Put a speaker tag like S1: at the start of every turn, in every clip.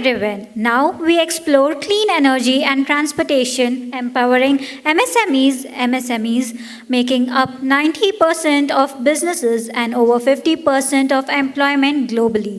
S1: driven. Now we explore clean energy and transportation, empowering MSMEs making up 90% of businesses and over 50% of employment globally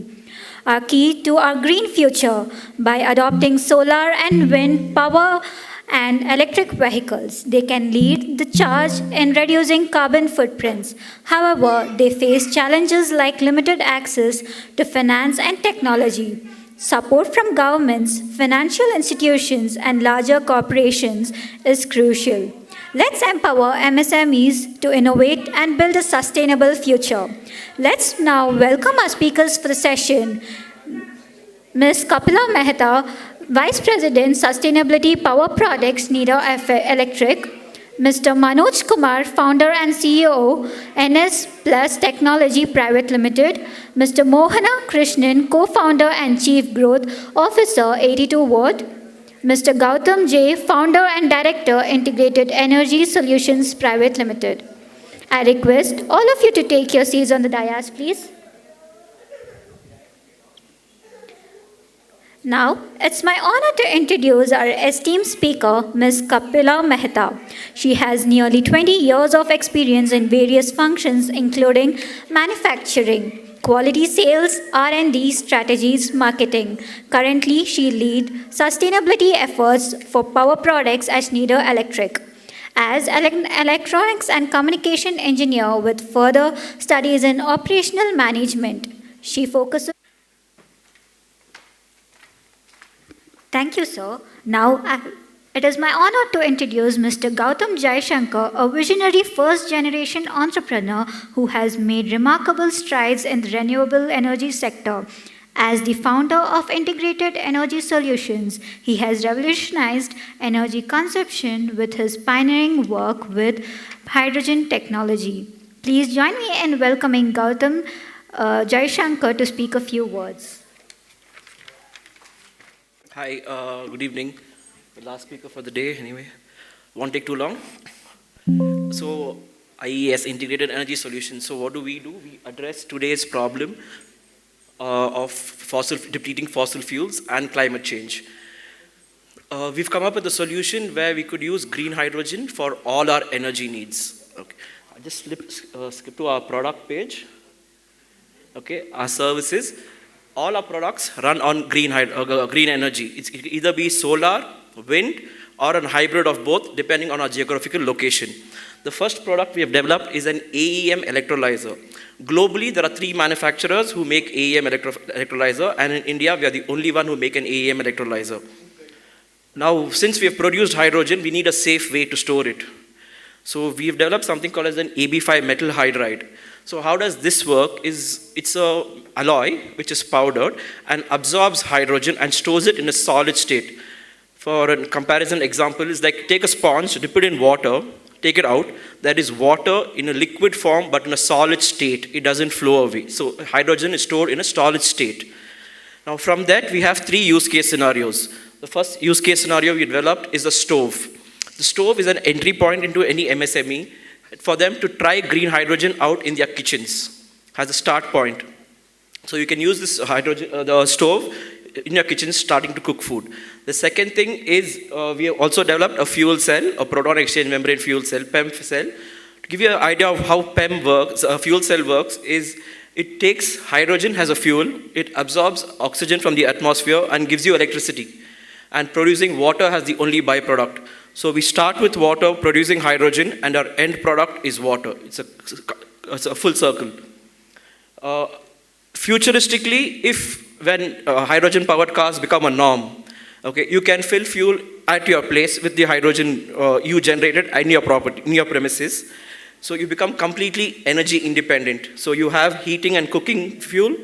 S1: are key to our green future by adopting solar and wind power and electric vehicles. They can lead the charge in reducing carbon footprints. However, they face challenges like limited access to finance and technology. Support from governments, financial institutions, and larger corporations is crucial. Let's empower MSMEs to innovate and build a sustainable future. Let's now welcome our speakers for the session. Ms. Kapila Mehta, Vice President, Sustainability Power Products, Schneider Electric. Mr. Manoj Kumar, Founder and CEO, NS Plus Technology Private Limited. Mr. Mohana Krishnan, Co-Founder and Chief Growth Officer, 82 Watt. Mr. Gautam J, Founder and Director, Integrated Energy Solutions Private Limited. I request all of you to take your seats on the dais, please. Now, it's my honor to introduce our esteemed speaker, Ms. Kapila Mehta. She has nearly 20 years of experience in various functions, including manufacturing, quality sales, R&D, strategies, marketing. Currently, she leads sustainability efforts for power products at Schneider Electric. As an electronics and communication engineer with further studies in operational management, she focuses. Thank you, sir. Now, it is my honor to introduce Mr. Gautam Jaishankar, a visionary first-generation entrepreneur who has made remarkable strides in the renewable energy sector. As the founder of Integrated Energy Solutions, he has revolutionized energy consumption with his pioneering work with hydrogen technology. Please join me in welcoming Gautam Jaishankar to speak a few words.
S2: Hi, good evening. The last speaker for the day, anyway. Won't take too long. So, IES, Integrated Energy Solutions. So, what do? We address today's problem of depleting fossil fuels and climate change. We've come up with a solution where we could use green hydrogen for all our energy needs. Okay. I'll just skip to our product page. Okay, our services. All our products run on green energy. It can either be solar, wind, or a hybrid of both, depending on our geographical location. The first product we have developed is an AEM electrolyzer. Globally, there are 3 manufacturers who make AEM electrolyzer, and in India, we are the only one who make an AEM electrolyzer. Now, since we have produced hydrogen, we need a safe way to store it. So we have developed something called as an AB5 metal hydride. So how does this work? It's a alloy which is powdered and absorbs hydrogen and stores it in a solid state. For a comparison example is like take a sponge, dip it in water, take it out. That is water in a liquid form but in a solid state. It doesn't flow away. So hydrogen is stored in a solid state. Now from that we have 3 use case scenarios. The first use case scenario we developed is a stove. The stove is an entry point into any MSME for them to try green hydrogen out in their kitchens as a start point. So you can use this the stove in your kitchen starting to cook food. The second thing is we have also developed a fuel cell, a proton exchange membrane fuel cell, PEM cell. To give you an idea of how PEM works, a fuel cell works is it takes hydrogen as a fuel, it absorbs oxygen from the atmosphere and gives you electricity. And producing water as the only byproduct. So we start with water, producing hydrogen, and our end product is water. It's a full circle. Futuristically, when hydrogen-powered cars become a norm, okay, you can fill fuel at your place with the hydrogen you generated in your property, in your premises. So you become completely energy independent. So you have heating and cooking fuel,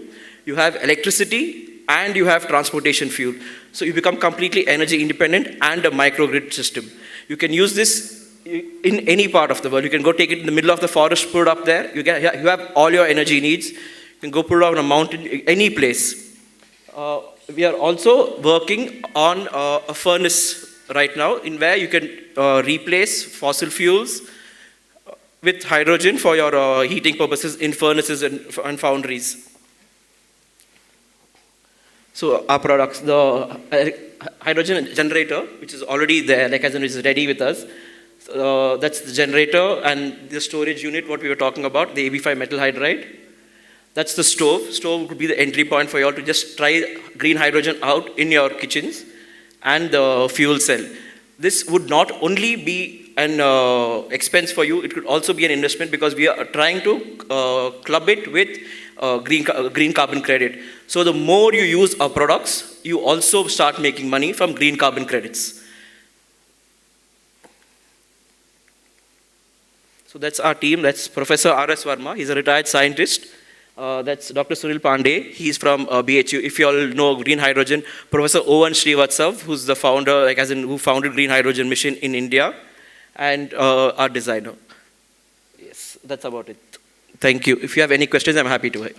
S2: you have electricity, and you have transportation fuel. So you become completely energy independent and a microgrid system. You can use this in any part of the world. You can go take it in the middle of the forest, put it up there. You have all your energy needs. You can go put it on a mountain, any place. We are also working on a furnace right now in where you can replace fossil fuels with hydrogen for your heating purposes in furnaces and foundries. So our products, the hydrogen generator, which is already there, like as in is ready with us. That's the generator and the storage unit, what we were talking about, the AB5 metal hydride. That's the stove. Stove could be the entry point for you all to just try green hydrogen out in your kitchens, and the fuel cell. This would not only be an expense for you, it could also be an investment because we are trying to club it with green carbon credit. So the more you use our products, you also start making money from green carbon credits. So that's our team. That's Professor R.S. Verma. He's a retired scientist. That's Dr. Sunil Pandey. He's from BHU. If you all know green hydrogen, Professor Owen Srivatsav, who's the founder, like as in who founded Green Hydrogen Mission in India, and our designer. Yes, that's about it. Thank you. If you have any questions, I'm happy to help.